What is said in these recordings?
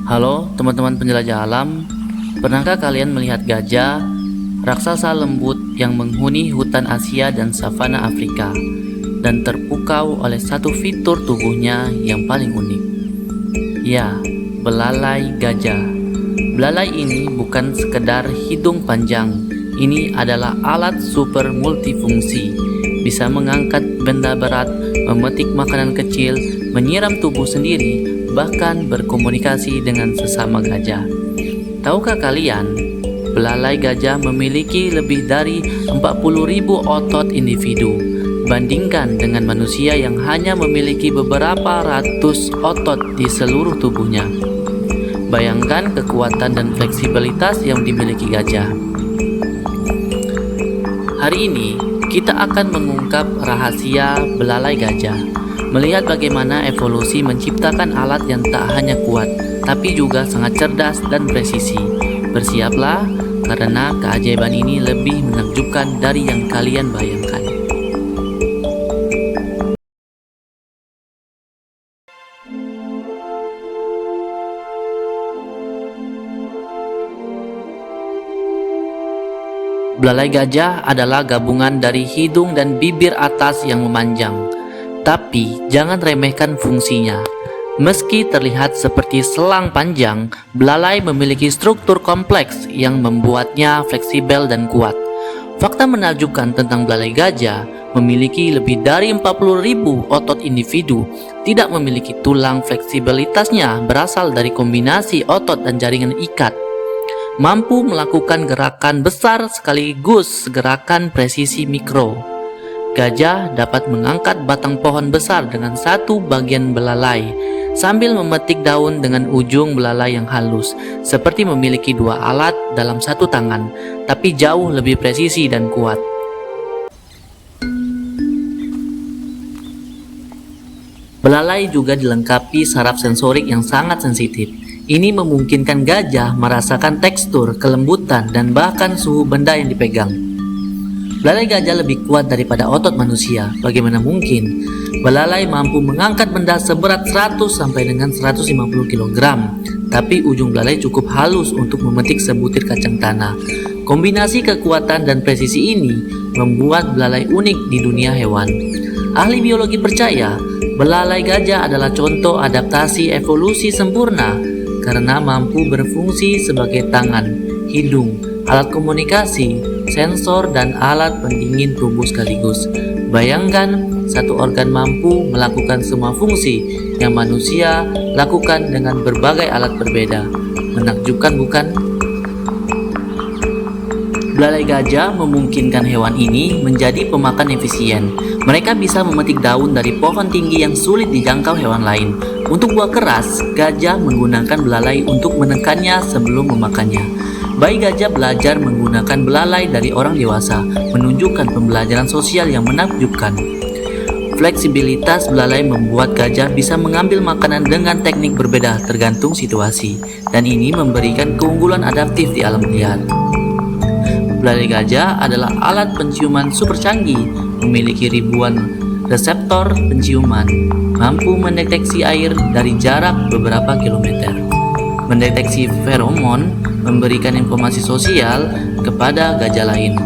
Halo teman-teman penjelajah alam, pernahkah kalian melihat gajah, raksasa lembut yang menghuni hutan Asia dan savana Afrika, dan terpukau oleh satu fitur tubuhnya yang paling unik? Ya, belalai gajah. Belalai ini bukan sekedar hidung panjang, ini adalah alat super multifungsi, bisa mengangkat benda berat, memetik makanan kecil, menyiram tubuh sendiri, bahkan berkomunikasi dengan sesama gajah. Tahukah kalian, belalai gajah memiliki lebih dari 40.000 otot individu, bandingkan dengan manusia yang hanya memiliki beberapa ratus otot di seluruh tubuhnya. Bayangkan kekuatan dan fleksibilitas yang dimiliki gajah. Hari ini, kita akan mengungkap rahasia belalai gajah, melihat bagaimana evolusi menciptakan alat yang tak hanya kuat, tapi juga sangat cerdas dan presisi. Bersiaplah, karena keajaiban ini lebih menakjubkan dari yang kalian bayangkan. Belalai gajah adalah gabungan dari hidung dan bibir atas yang memanjang. Tapi jangan remehkan fungsinya. Meski terlihat seperti selang panjang, belalai memiliki struktur kompleks yang membuatnya fleksibel dan kuat. Fakta menakjubkan tentang belalai gajah, memiliki lebih dari 40.000 otot individu, tidak memiliki tulang. Fleksibilitasnya berasal dari kombinasi otot dan jaringan ikat. Mampu melakukan gerakan besar sekaligus gerakan presisi mikro. Gajah dapat mengangkat batang pohon besar dengan satu bagian belalai, sambil memetik daun dengan ujung belalai yang halus, seperti memiliki dua alat dalam satu tangan, tapi jauh lebih presisi dan kuat. Belalai juga dilengkapi saraf sensorik yang sangat sensitif. Ini memungkinkan gajah merasakan tekstur, kelembutan, dan bahkan suhu benda yang dipegang. Belalai gajah lebih kuat daripada otot manusia. Bagaimana mungkin? Belalai mampu mengangkat benda seberat 100 sampai dengan 150 kg, tapi ujung belalai cukup halus untuk memetik sebutir kacang tanah. Kombinasi kekuatan dan presisi ini membuat belalai unik di dunia hewan. Ahli biologi percaya, belalai gajah adalah contoh adaptasi evolusi sempurna karena mampu berfungsi sebagai tangan, hidung, alat komunikasi, sensor, dan alat pendingin tubuh sekaligus. Bayangkan, satu organ mampu melakukan semua fungsi yang manusia lakukan dengan berbagai alat berbeda. Menakjubkan bukan? Belalai gajah memungkinkan hewan ini menjadi pemakan efisien. Mereka bisa memetik daun dari pohon tinggi yang sulit dijangkau hewan lain. Untuk buah keras, gajah menggunakan belalai untuk menekannya sebelum memakannya. Bayi gajah belajar menggunakan belalai dari orang dewasa, menunjukkan pembelajaran sosial yang menakjubkan. Fleksibilitas belalai membuat gajah bisa mengambil makanan dengan teknik berbeda tergantung situasi, dan ini memberikan keunggulan adaptif di alam liar. Belalai gajah adalah alat penciuman super canggih, memiliki ribuan reseptor penciuman, mampu mendeteksi air dari jarak beberapa kilometer, mendeteksi feromon, memberikan informasi sosial kepada gajah lain,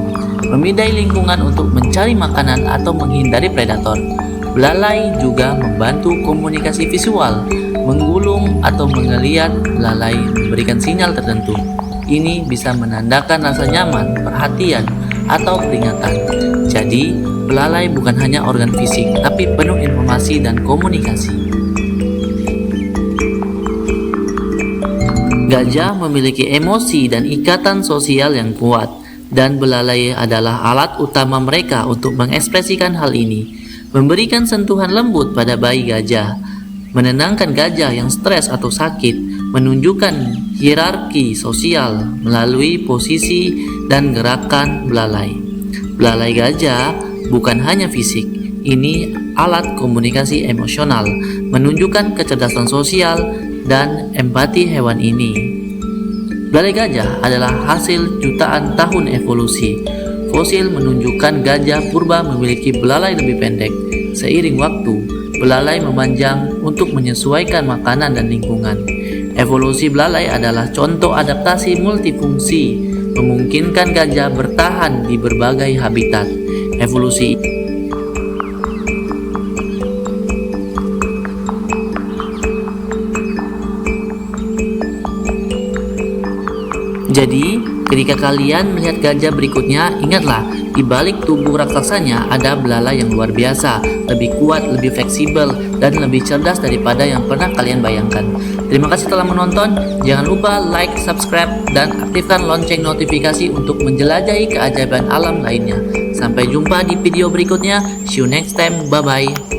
memindai lingkungan untuk mencari makanan atau menghindari predator. Belalai juga membantu komunikasi visual, menggulung atau mengeliat belalai memberikan sinyal tertentu. Ini bisa menandakan rasa nyaman, perhatian, atau peringatan. Jadi, belalai bukan hanya organ fisik, tapi penuh informasi dan komunikasi. Gajah memiliki emosi dan ikatan sosial yang kuat, dan belalai adalah alat utama mereka untuk mengekspresikan hal ini. Memberikan sentuhan lembut pada bayi gajah, menenangkan gajah yang stres atau sakit, menunjukkan hierarki sosial melalui posisi dan gerakan belalai. Belalai gajah bukan hanya fisik, ini alat komunikasi emosional, menunjukkan kecerdasan sosial dan empati hewan ini. Belalai gajah adalah hasil jutaan tahun evolusi. Fosil menunjukkan gajah purba memiliki belalai lebih pendek. Seiring waktu, belalai memanjang untuk menyesuaikan makanan dan lingkungan. Evolusi belalai adalah contoh adaptasi multifungsi, memungkinkan gajah bertahan di berbagai habitat. Evolusi Jadi, ketika kalian melihat gajah berikutnya, ingatlah, di balik tubuh raksasanya ada belalai yang luar biasa, lebih kuat, lebih fleksibel, dan lebih cerdas daripada yang pernah kalian bayangkan. Terima kasih telah menonton. Jangan lupa like, subscribe, dan aktifkan lonceng notifikasi untuk menjelajahi keajaiban alam lainnya. Sampai jumpa di video berikutnya. See you next time. Bye-bye.